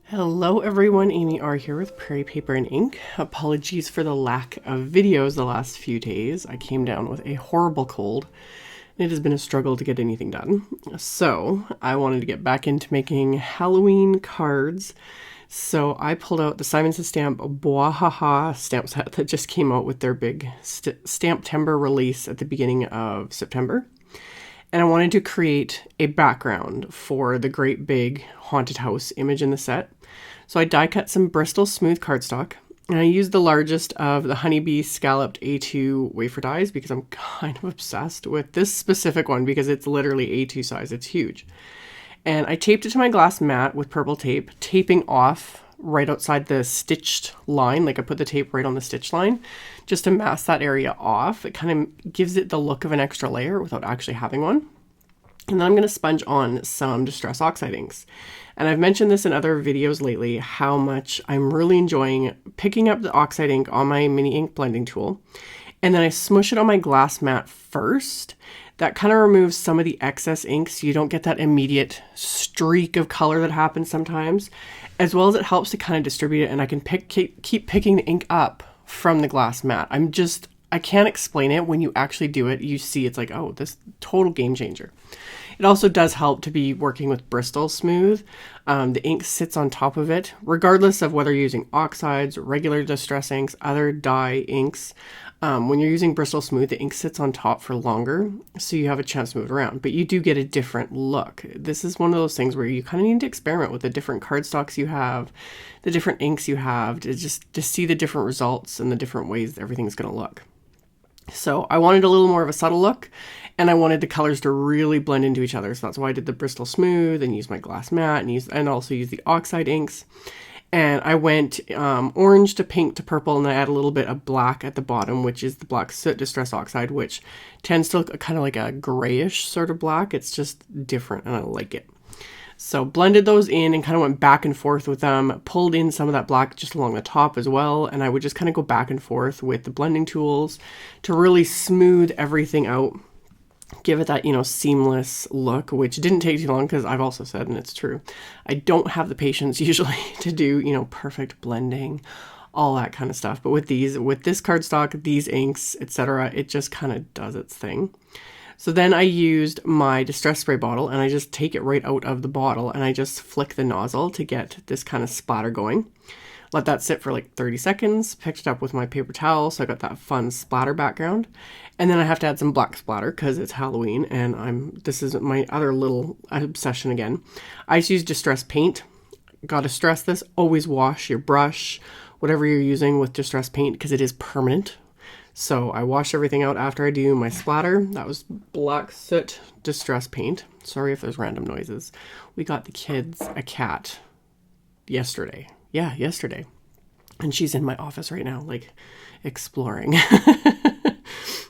Hello everyone, AmyR here with Prairie Paper and Ink. Apologies for the lack of videos the last few days. I came down with a horrible cold. It has been a struggle to get anything done. So I wanted to get back into making Halloween cards. So I pulled out the Simon Says Stamp Bwahaha stamp set that just came out with their big Stamp-tember release at the beginning of September. And I wanted to create a background for the great big haunted house image in the set. So I die cut some Bristol smooth cardstock, and I used the largest of the Honeybee scalloped A2 wafer dies because I'm kind of obsessed with this specific one because it's literally A2 size. It's huge. And I taped it to my glass mat with purple tape, taping off right outside the stitched line. Like I put the tape right on the stitch line just to mask that area off. It kind of gives it the look of an extra layer without actually having one. And then I'm going to sponge on some Distress Oxide inks. And I've mentioned this in other videos lately, how much I'm really enjoying picking up the Oxide ink on my mini ink blending tool. And then I smush it on my glass mat first. That kind of removes some of the excess ink so you don't get that immediate streak of color that happens sometimes, as well as it helps to kind of distribute it, and I can keep picking the ink up from the glass mat. I can't explain it. When you actually do it, you see it's like, oh, this total game changer. It also does help to be working with Bristol Smooth. The ink sits on top of it, regardless of whether you're using oxides, regular distress inks, other dye inks. When you're using Bristol Smooth, the ink sits on top for longer, so you have a chance to move it around, but you do get a different look. This is one of those things where you kind of need to experiment with the different cardstocks you have, the different inks you have, to see the different results and the different ways that everything's going to look. So I wanted a little more of a subtle look, and I wanted the colors to really blend into each other. So that's why I did the Bristol Smooth and used my glass mat and also used the Oxide inks. And I went orange to pink to purple, and I add a little bit of black at the bottom, which is the black Soot Distress Oxide, which tends to look kind of like a grayish sort of black. It's just different, and I like it. So blended those in and kind of went back and forth with them, pulled in some of that black just along the top as well, and I would just kind of go back and forth with the blending tools to really smooth everything out, give it that, seamless look, which didn't take too long because I've also said, and it's true, I don't have the patience usually to do, perfect blending, all that kind of stuff. But with this cardstock, these inks, etc., it just kind of does its thing. So then I used my distress spray bottle, and I just take it right out of the bottle, and I just flick the nozzle to get this kind of splatter going. Let that sit for like 30 seconds, picked it up with my paper towel, so I got that fun splatter background. And then I have to add some black splatter because it's Halloween, and this is my other little obsession again. I just use distress paint. Gotta stress this, always wash your brush, whatever you're using with distress paint, because it is permanent. So I wash everything out after I do my splatter. That was black soot distress paint. Sorry if there's random noises. We got the kids a cat yesterday. Yeah, yesterday. And she's in my office right now, like exploring.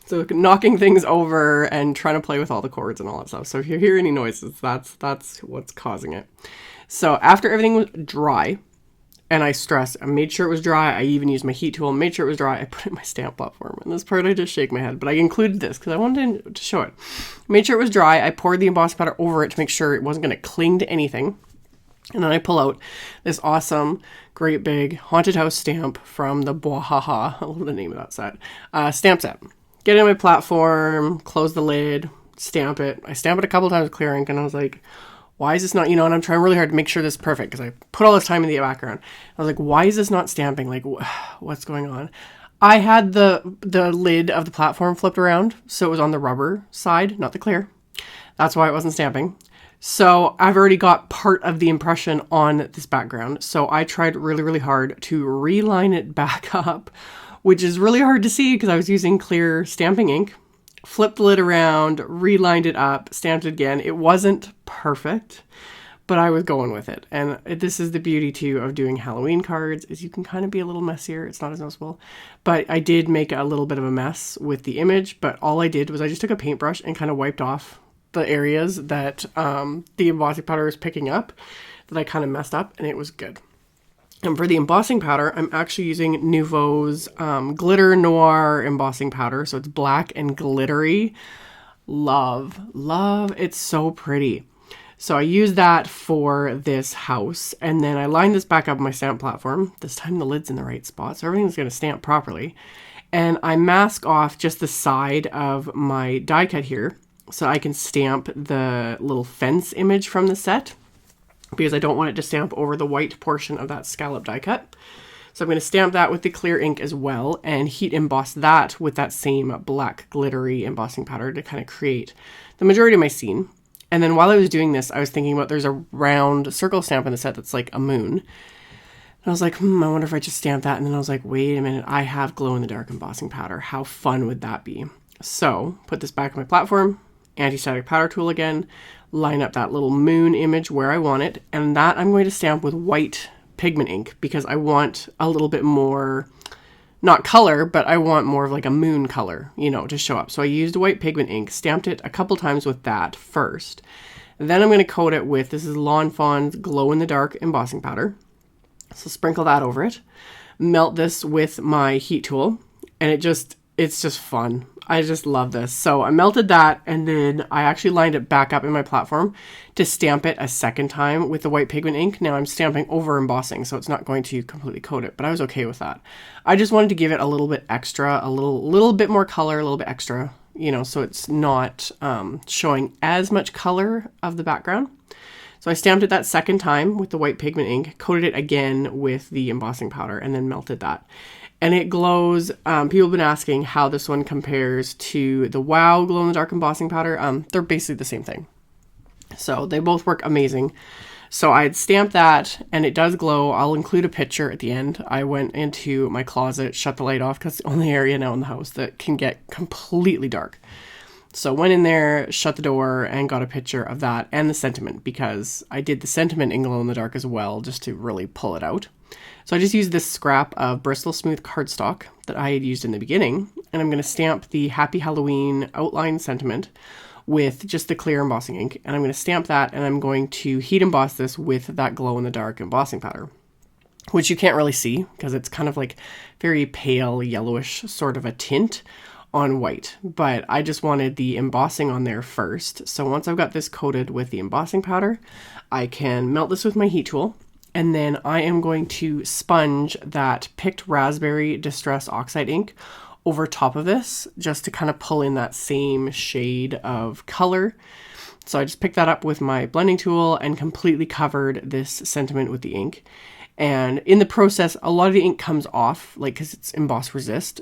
So knocking things over and trying to play with all the cords and all that stuff. So if you hear any noises, that's what's causing it. So after everything was dry, and I made sure it was dry. I even used my heat tool and made sure it was dry. I put it in my stamp platform. And this part I just shake my head. But I included this because I wanted to show it. Made sure it was dry. I poured the embossed powder over it to make sure it wasn't going to cling to anything. And then I pull out this awesome, great big haunted house stamp from the Bwahaha. I love the name of that set. Stamp set. Get it in my platform, close the lid, stamp it. I stamp it a couple times with clear ink, and I was like, why is this not, and I'm trying really hard to make sure this is perfect because I put all this time in the background. I was like, why is this not stamping? Like, what's going on? I had the lid of the platform flipped around, so it was on the rubber side, not the clear. That's why it wasn't stamping. So I've already got part of the impression on this background. So I tried really, really hard to reline it back up, which is really hard to see because I was using clear stamping ink. Flipped the lid around, relined it up, stamped it again. It wasn't perfect, but I was going with it. And this is the beauty too of doing Halloween cards, is you can kind of be a little messier. It's not as noticeable, but I did make a little bit of a mess with the image. But all I did was I just took a paintbrush and kind of wiped off the areas that the embossing powder was picking up that I kind of messed up, and it was good. And for the embossing powder, I'm actually using Nuvo's Glitter Noir embossing powder. So it's black and glittery. Love. It's so pretty. So I use that for this house, and then I line this back up on my stamp platform. This time the lid's in the right spot, so everything's going to stamp properly. And I mask off just the side of my die cut here so I can stamp the little fence image from the set, because I don't want it to stamp over the white portion of that scallop die cut. So I'm going to stamp that with the clear ink as well and heat emboss that with that same black glittery embossing powder to kind of create the majority of my scene. And then while I was doing this, I was thinking about there's a round circle stamp in the set that's like a moon. And I was like, I wonder if I just stamp that. And then I was like, wait a minute, I have glow-in-the-dark embossing powder. How fun would that be? So put this back on my platform, anti-static powder tool again, line up that little moon image where I want it. And that I'm going to stamp with white pigment ink because I want a little bit more, not color, but I want more of like a moon color, you know, to show up. So I used white pigment ink, stamped it a couple times with that first. Then I'm going to coat it with, this is Lawn Fawn's glow-in-the-dark embossing powder. So sprinkle that over it, melt this with my heat tool, and it's just fun. I just love this. So I melted that, and then I actually lined it back up in my platform to stamp it a second time with the white pigment ink. Now I'm stamping over embossing, so it's not going to completely coat it, but I was okay with that. I just wanted to give it a little bit extra, a little bit more color, a little bit extra, you know, so it's not showing as much color of the background. So I stamped it that second time with the white pigment ink, coated it again with the embossing powder, and then melted that. And it glows. People have been asking how this one compares to the WOW glow-in-the-dark embossing powder. They're basically the same thing. So they both work amazing. So I had stamped that, and it does glow. I'll include a picture at the end. I went into my closet, shut the light off, because it's the only area now in the house that can get completely dark. So went in there, shut the door, and got a picture of that and the sentiment, because I did the sentiment in glow-in-the-dark as well, just to really pull it out. So I just used this scrap of Bristol Smooth cardstock that I had used in the beginning, and I'm going to stamp the Happy Halloween outline sentiment with just the clear embossing ink, and I'm going to stamp that, and I'm going to heat emboss this with that glow-in-the-dark embossing powder, which you can't really see because it's kind of like very pale yellowish sort of a tint on white, but I just wanted the embossing on there first. So once I've got this coated with the embossing powder, I can melt this with my heat tool, and then I am going to sponge that picked raspberry distress oxide ink over top of this just to kind of pull in that same shade of color. So I just picked that up with my blending tool and completely covered this sentiment with the ink. And in the process, a lot of the ink comes off, like, because it's emboss resist.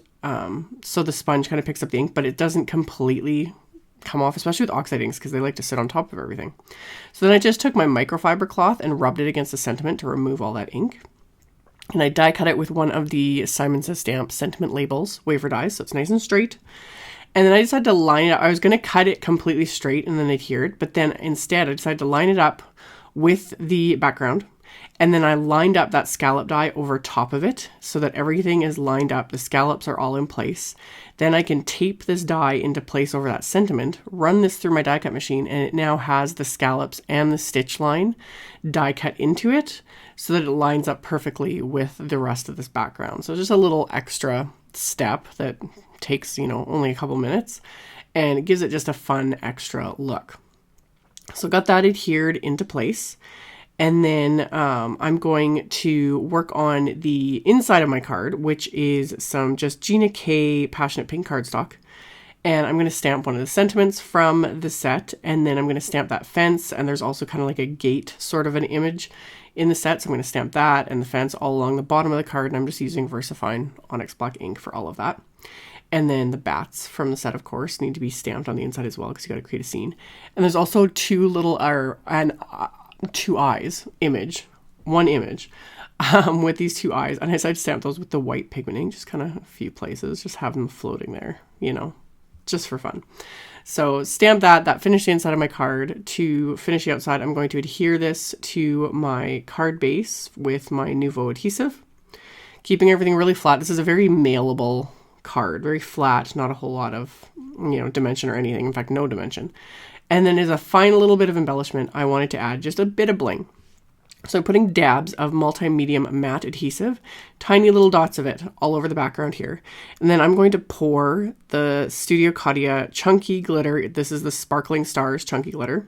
So the sponge kind of picks up the ink, but it doesn't completely come off, especially with oxide inks, because they like to sit on top of everything. So then I just took my microfiber cloth and rubbed it against the sentiment to remove all that ink. And I die cut it with one of the Simon Says Stamp sentiment labels, wafer dies, so it's nice and straight. And then I decided to line it up. I was going to cut it completely straight and then adhere it, but then instead I decided to line it up with the background. And then I lined up that scallop die over top of it so that everything is lined up. The scallops are all in place. Then I can tape this die into place over that sentiment, run this through my die cut machine, and it now has the scallops and the stitch line die cut into it so that it lines up perfectly with the rest of this background. So just a little extra step that takes, only a couple minutes, and it gives it just a fun extra look. So got that adhered into place. And then I'm going to work on the inside of my card, which is some just Gina K Passionate Pink cardstock. And I'm going to stamp one of the sentiments from the set. And then I'm going to stamp that fence. And there's also kind of like a gate sort of an image in the set. So I'm going to stamp that and the fence all along the bottom of the card. And I'm just using VersaFine Onyx Black ink for all of that. And then the bats from the set, of course, need to be stamped on the inside as well because you got to create a scene. And there's also two eyes image, one image with these two eyes, and I decided to stamp those with the white pigment ink, just kind of a few places, just have them floating there, just for fun. So stamp that finished the inside of my card. To finish the outside, I'm going to adhere this to my card base with my Nuvo adhesive, keeping everything really flat. This is a very mailable card, very flat, not a whole lot of dimension or anything, in fact no dimension. And then as a final little bit of embellishment, I wanted to add just a bit of bling. So I'm putting dabs of multi-medium matte adhesive, tiny little dots of it all over the background here. And then I'm going to pour the Studio Caudia Chunky Glitter. This is the Sparkling Stars Chunky Glitter.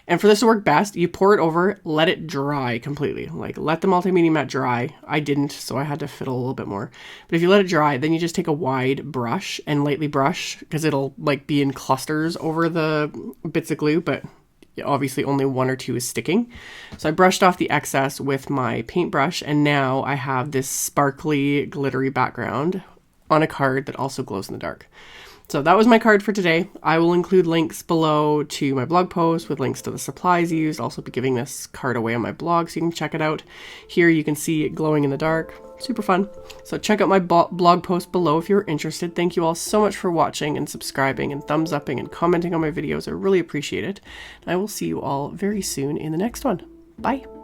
And for this to work best, you pour it over, let it dry completely. Like, let the multi-medium matte dry. I didn't, so I had to fiddle a little bit more. But if you let it dry, then you just take a wide brush and lightly brush, because it'll like be in clusters over the bits of glue, but obviously only one or two is sticking. So I brushed off the excess with my paintbrush, and now I have this sparkly, glittery background on a card that also glows in the dark. So that was my card for today. I will include links below to my blog post with links to the supplies used. I'll also be giving this card away on my blog, so you can check it out. Here you can see it glowing in the dark. Super fun. So check out my blog post below if you're interested. Thank you all so much for watching and subscribing and thumbs upping and commenting on my videos. I really appreciate it. I will see you all very soon in the next one. Bye.